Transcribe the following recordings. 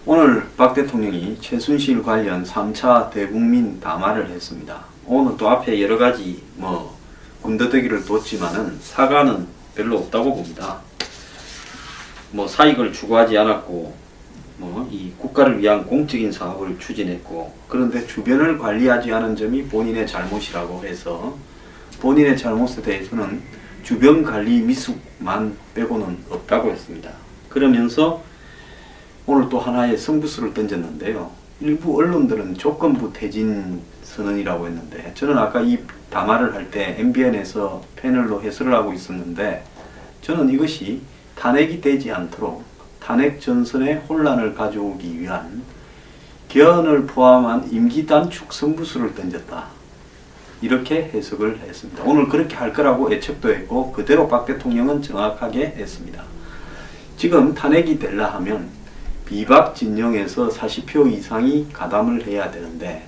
오늘 박 대통령이 최순실 관련 3차 대국민 담화를 했습니다. 오늘 또 앞에 여러가지 군더더기를 뒀지만은 사과는 별로 없다고 봅니다. 사익을 추구하지 않았고 이 국가를 위한 공적인 사업을 추진했고, 그런데 주변을 관리하지 않은 점이 본인의 잘못이라고 해서 본인의 잘못에 대해서는 주변 관리 미숙만 빼고는 없다고 했습니다. 그러면서 오늘 또 하나의 승부수를 던졌는데요. 일부 언론들은 조건부 퇴진 선언이라고 했는데, 저는 아까 이 담화를 할 때 MBN에서 패널로 해설을 하고 있었는데, 저는 이것이 탄핵이 되지 않도록 탄핵 전선에 혼란을 가져오기 위한 개헌을 포함한 임기 단축 승부수를 던졌다, 이렇게 해석을 했습니다. 오늘 그렇게 할 거라고 예측도 했고 그대로 박 대통령은 정확하게 했습니다. 지금 탄핵이 되려 하면 비박 진영에서 40표 이상이 가담을 해야 되는데,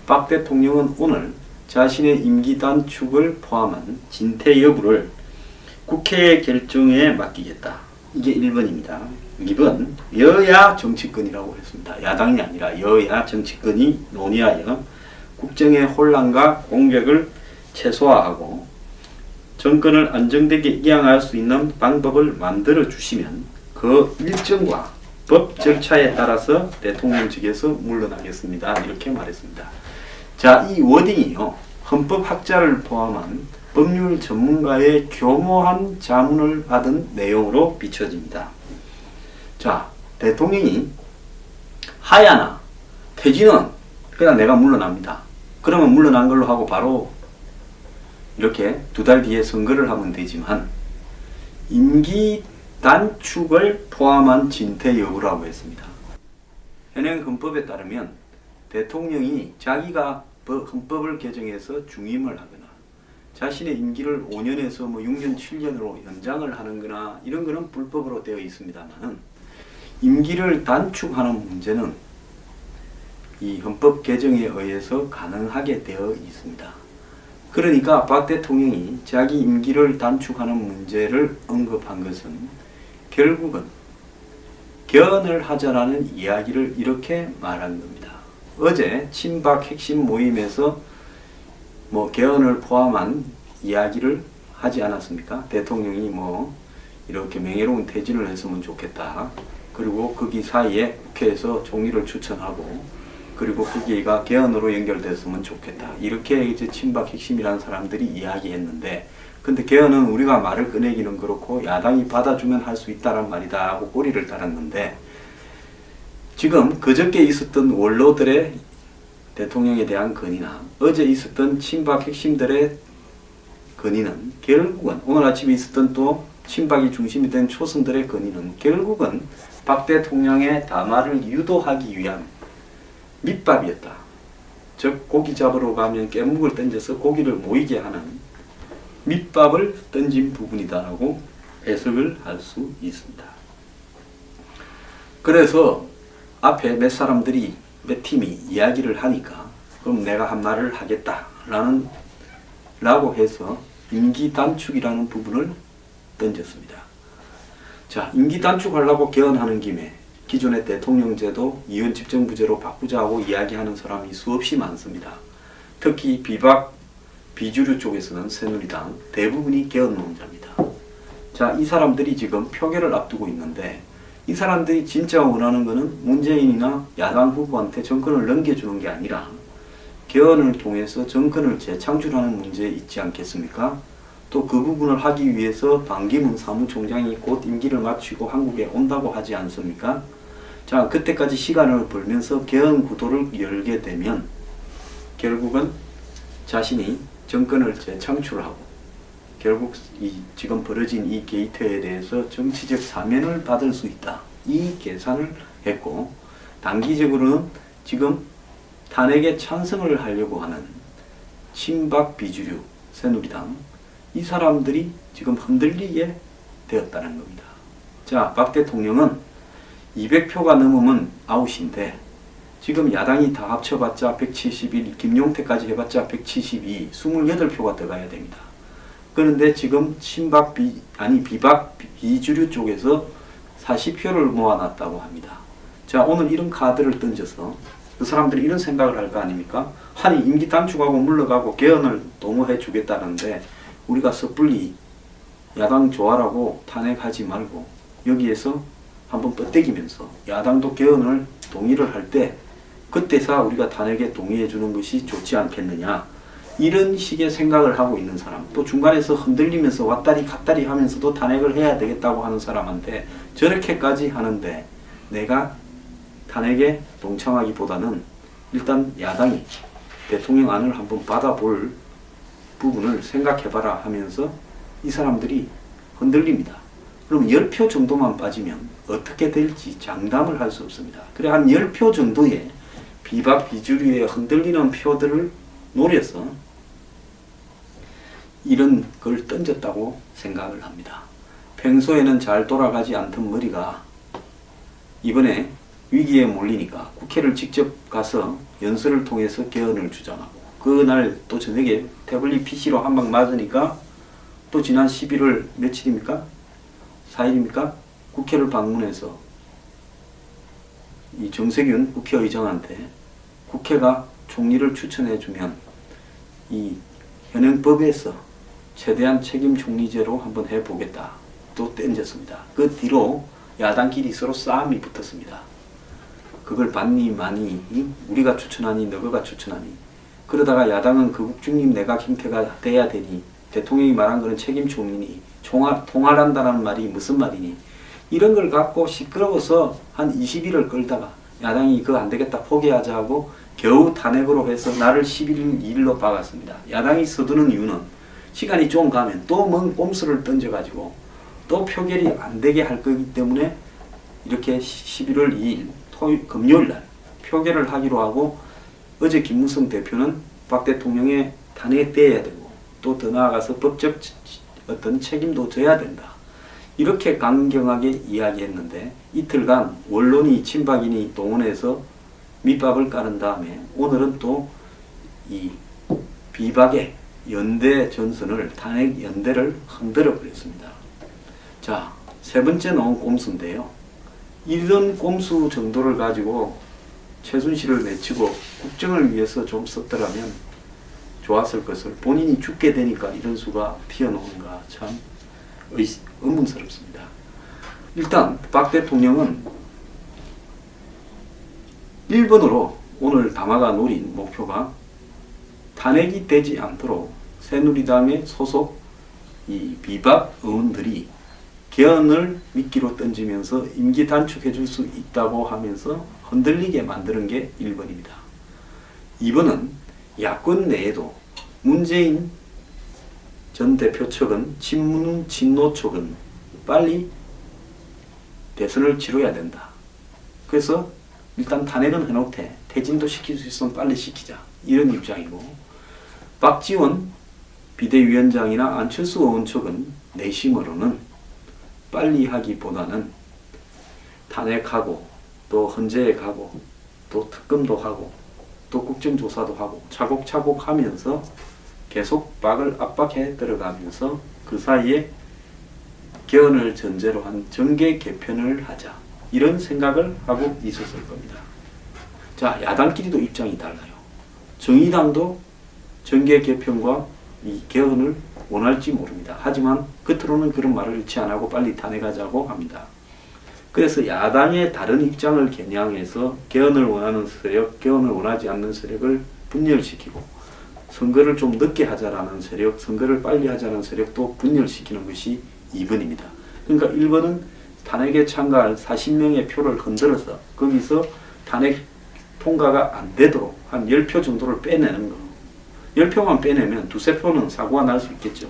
박 대통령은 오늘 자신의 임기 단축을 포함한 진퇴 여부를 국회의 결정에 맡기겠다. 이게 1번입니다. 2번, 여야 정치권이라고 했습니다. 야당이 아니라 여야 정치권이 논의하여 국정의 혼란과 공백을 최소화하고 정권을 안정되게 이양할 수 있는 방법을 만들어 주시면 그 일정과 법 절차에 따라서 대통령 측에서 물러나겠습니다, 이렇게 말했습니다. 자, 이 워딩이요, 헌법학자를 포함한 법률 전문가의 교모한 자문을 받은 내용으로 비춰집니다. 자, 대통령이 하야나 퇴진은 그냥 내가 물러납니다. 그러면 물러난 걸로 하고 바로 이렇게 2달 뒤에 선거를 하면 되지만, 임기 단축을 포함한 진퇴 여부라고 했습니다. 현행 헌법에 따르면 대통령이 자기가 헌법을 개정해서 중임을 하거나 자신의 임기를 5년에서 6년, 7년으로 연장을 하는 거나 이런 거는 불법으로 되어 있습니다만, 임기를 단축하는 문제는 이 헌법 개정에 의해서 가능하게 되어 있습니다. 그러니까 박 대통령이 자기 임기를 단축하는 문제를 언급한 것은 결국은 개헌을 하자라는 이야기를 이렇게 말한 겁니다. 어제 친박 핵심 모임에서 개헌을 포함한 이야기를 하지 않았습니까? 대통령이 이렇게 명예로운 퇴진을 했으면 좋겠다. 그리고 거기 사이에 국회에서 총리를 추천하고, 그리고 거기가 개헌으로 연결됐으면 좋겠다. 이렇게 이제 친박 핵심이라는 사람들이 이야기했는데, 근데 개헌은 우리가 말을 꺼내기는 그렇고 야당이 받아주면 할 수 있다란 말이다 하고 꼬리를 달았는데, 지금 그저께 있었던 원로들의 대통령에 대한 건의나 어제 있었던 친박 핵심들의 건의는 결국은, 오늘 아침에 있었던 또 친박이 중심이 된 초선들의 건의는 결국은 박 대통령의 담화를 유도하기 위한 밑밥이었다. 즉 고기 잡으러 가면 깻묵을 던져서 고기를 모이게 하는 밑밥을 던진 부분이다라고 해석을 할 수 있습니다. 그래서 앞에 몇 사람들이, 몇 팀이 이야기를 하니까 그럼 내가 한 말을 하겠다 라고 해서 임기 단축이라는 부분을 던졌습니다. 자, 임기 단축하려고 개헌하는 김에 기존의 대통령제도 이원 집정부제로 바꾸자고 이야기하는 사람이 수없이 많습니다. 특히 비박 비주류 쪽에서는 새누리당 대부분이 개헌론자입니다. 자, 이 사람들이 지금 표결을 앞두고 있는데, 이 사람들이 진짜 원하는 것은 문재인이나 야당 후보한테 정권을 넘겨주는 게 아니라 개헌을 통해서 정권을 재창출하는 문제 있지 않겠습니까? 또 그 부분을 하기 위해서 반기문 사무총장이 곧 임기를 마치고 한국에 온다고 하지 않습니까? 자, 그때까지 시간을 벌면서 개헌 구도를 열게 되면 결국은 자신이 정권을 재창출하고 결국 지금 벌어진 이 게이트에 대해서 정치적 사면을 받을 수 있다, 이 계산을 했고, 단기적으로는 지금 탄핵에 찬성을 하려고 하는 친박 비주류 새누리당, 이 사람들이 지금 흔들리게 되었다는 겁니다. 자, 박 대통령은 200표가 넘으면 아웃인데 지금 야당이 다 합쳐봤자 171, 김용태까지 해봤자 172, 28표가 더 가야 됩니다. 그런데 지금 비박 비주류 쪽에서 40표를 모아놨다고 합니다. 자, 오늘 이런 카드를 던져서 그 사람들이 이런 생각을 할 거 아닙니까? 아니, 임기 단축하고 물러가고 개헌을 도모해 주겠다는데 우리가 섣불리 야당 좋아라고 탄핵하지 말고 여기에서 한번 뻗대기면서 야당도 개헌을 동의를 할 때 그때서 우리가 탄핵에 동의해 주는 것이 좋지 않겠느냐, 이런 식의 생각을 하고 있는 사람, 또 중간에서 흔들리면서 왔다리 갔다리 하면서도 탄핵을 해야 되겠다고 하는 사람한테 저렇게까지 하는데 내가 탄핵에 동참하기보다는 일단 야당이 대통령안을 한번 받아볼 부분을 생각해봐라 하면서 이 사람들이 흔들립니다. 그럼 10표 정도만 빠지면 어떻게 될지 장담을 할 수 없습니다. 그래, 한 10표 정도의 비박 비주류의 흔들리는 표들을 노려서 이런 걸 던졌다고 생각을 합니다. 평소에는 잘 돌아가지 않던 머리가 이번에 위기에 몰리니까 국회를 직접 가서 연설을 통해서 개헌을 주장하고, 그날 또 저녁에 태블릿 PC로 한 방 맞으니까 또 지난 11월 며칠입니까? 4일입니까? 국회를 방문해서 이 정세균 국회의장한테 국회가 총리를 추천해주면 이 현행법에서 최대한 책임 총리제로 한번 해보겠다 또 던졌습니다. 그 뒤로 야당끼리 서로 싸움이 붙었습니다. 그걸 받니 마니, 우리가 추천하니 너가 추천하니. 그러다가 야당은 그 국중립 내각 형태가 돼야 되니, 대통령이 말한 거는 책임 총리니, 통할한다는 말이 무슨 말이니, 이런 걸 갖고 시끄러워서 한 20일을 끌다가 야당이 그거 안 되겠다 포기하자 하고 겨우 탄핵으로 해서 나를 11일 2일로 박았습니다. 야당이 서두는 이유는 시간이 좀 가면 또 뭔 꼼수를 던져가지고 또 표결이 안 되게 할 거기 때문에 이렇게 11월 2일 금요일날 표결을 하기로 하고, 어제 김무성 대표는 박 대통령의 탄핵돼야 되고 또 더 나아가서 법적 어떤 책임도 져야 된다, 이렇게 강경하게 이야기했는데 이틀간 원론이 친박인이 동원해서 밑밥을 깔은 다음에 오늘은 또 이 비박의 연대 전선을, 탄핵 연대를 흔들어 버렸습니다. 자, 세 번째 나온 꼼수인데요. 이런 꼼수 정도를 가지고 최순실을 내치고 국정을 위해서 좀 썼더라면 좋았을 것을 본인이 죽게 되니까 이런 수가 튀어나오는가 참 의문스럽습니다. 일단 박 대통령은 1번으로 오늘 담화가 노린 목표가 탄핵이 되지 않도록 새누리당의 소속 이 비박 의원들이 개헌을 미끼로 던지면서 임기 단축해 줄 수 있다고 하면서 흔들리게 만드는 게 1번입니다. 2번은 야권 내에도 문재인 전 대표 측은 친노 측은 빨리 대선을 치러야 된다. 그래서 일단 탄핵은 해놓되 퇴진도 시킬 수 있으면 빨리 시키자, 이런 입장이고, 박지원 비대위원장이나 안철수 의원 측은 내심으로는 빨리 하기보다는 탄핵하고 또 헌재에 가고 또 특검도 하고 또 국정조사도 하고 차곡차곡 하면서 계속 박을 압박해 들어가면서 그 사이에 개헌을 전제로 한 정계 개편을 하자, 이런 생각을 하고 있었을 겁니다. 자, 야당끼리도 입장이 달라요. 정의당도 정계 개편과 이 개헌을 원할지 모릅니다. 하지만 겉으로는 그런 말을 일치 안 하고 빨리 탄핵하자고 합니다. 그래서 야당의 다른 입장을 겨냥해서 개헌을 원하는 세력, 개헌을 원하지 않는 세력을 분열시키고, 선거를 좀 늦게 하자라는 세력, 선거를 빨리 하자는 세력도 분열시키는 것이 2번입니다. 그러니까 1번은 탄핵에 참가할 40명의 표를 흔들어서 거기서 탄핵 통과가 안 되도록 한 10표 정도를 빼내는 거. 10표만 빼내면 두세 표는 사고가 날 수 있겠죠.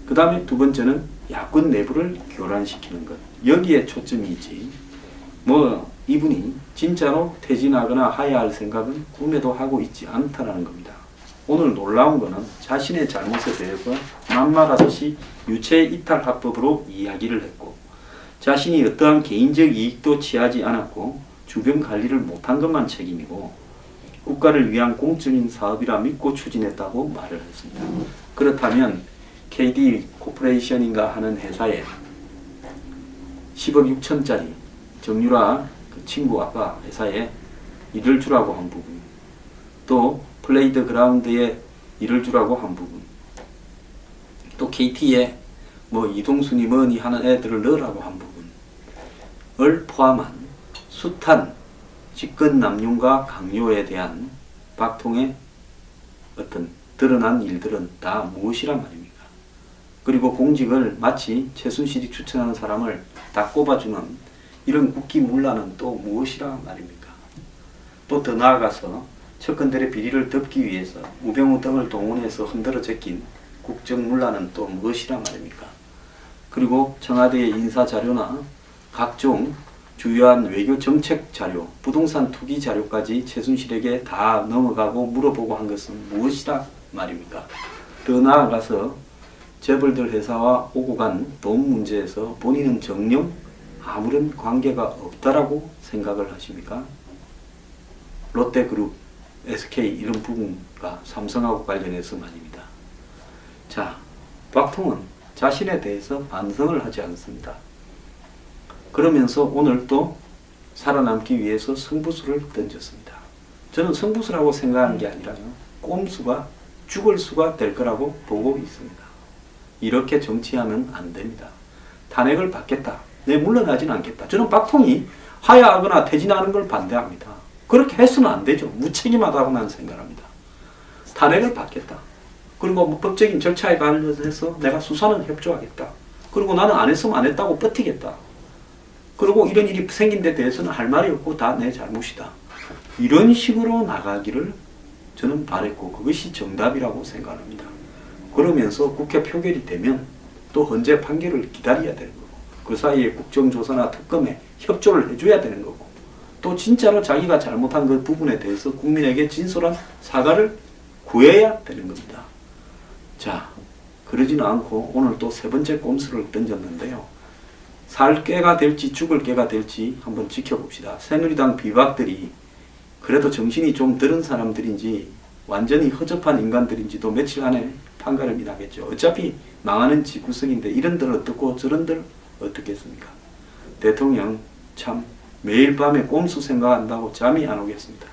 그 다음에 두 번째는 야권 내부를 교란시키는 것. 여기에 초점이지. 뭐 이분이 진짜로 퇴진하거나 하야 할 생각은 꿈에도 하고 있지 않다라는 겁니다. 오늘 놀라운 거는 자신의 잘못에 대해서 막말하듯이 유체 이탈 합법으로 이야기를 했고, 자신이 어떠한 개인적 이익도 취하지 않았고 주변 관리를 못한 것만 책임이고 국가를 위한 공적인 사업이라 믿고 추진했다고 말을 했습니다. 그렇다면 KD 코퍼레이션인가 하는 회사에 10억 6천짜리 정유라 그 친구 아까 회사에 일을 주라고 한 부분, 또 플레이드 그라운드에 일을 주라고 한 부분, 또 KT에 뭐 이동순이 뭐니 하는 애들을 넣으라고 한 부분을 포함한 숱한 직권남용과 강요에 대한 박통의 어떤 드러난 일들은 다 무엇이란 말입니까? 그리고 공직을 마치 최순실이 추천하는 사람을 다 꼽아주는 이런 국기문란은 또 무엇이란 말입니까? 또 더 나아가서 측근들의 비리를 덮기 위해서 우병우 등을 동원해서 흔들어 제낀 국정문란은 또 무엇이란 말입니까? 그리고 청와대의 인사자료나 각종 주요한 외교 정책 자료, 부동산 투기 자료까지 최순실에게 다 넘어가고 물어보고 한 것은 무엇이라 말입니까? 더 나아가서 재벌들 회사와 오고 간 돈 문제에서 본인은 정녕 아무런 관계가 없다라고 생각을 하십니까? 롯데그룹, SK 이런 부분과 삼성하고 관련해서 말입니다. 자, 박통은 자신에 대해서 반성을 하지 않습니다. 그러면서 오늘 또 살아남기 위해서 승부수를 던졌습니다. 저는 승부수라고 생각하는 게 아니라요, 꼼수가 죽을 수가 될 거라고 보고 있습니다. 이렇게 정치하면 안 됩니다. 탄핵을 받겠다, 내 물러나지는 않겠다. 저는 박통이 하야하거나 퇴진하는 걸 반대합니다. 그렇게 해서는 안 되죠. 무책임하다고 나는 생각합니다. 탄핵을 받겠다. 그리고 뭐 법적인 절차에 관련해서 내가 수사는 협조하겠다. 그리고 나는 안 했으면 안 했다고 버티겠다. 그리고 이런 일이 생긴 데 대해서는 할 말이 없고 다 내 잘못이다. 이런 식으로 나가기를 저는 바랬고 그것이 정답이라고 생각합니다. 그러면서 국회 표결이 되면 또 헌재 판결을 기다려야 되는 거고, 그 사이에 국정조사나 특검에 협조를 해줘야 되는 거고, 또 진짜로 자기가 잘못한 그 부분에 대해서 국민에게 진솔한 사과를 구해야 되는 겁니다. 자, 그러지는 않고 오늘 또 세 번째 꼼수를 던졌는데요. 살 깨가 될지 죽을 깨가 될지 한번 지켜봅시다. 새누리당 비박들이 그래도 정신이 좀 들은 사람들인지 완전히 허접한 인간들인지도 며칠 안에 판가름이 나겠죠. 어차피 망하는 지구석인데 이런들 어떻고 저런들 어떻겠습니까? 대통령 참 매일 밤에 꼼수 생각한다고 잠이 안 오겠습니다.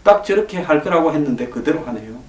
딱 저렇게 할 거라고 했는데 그대로 하네요.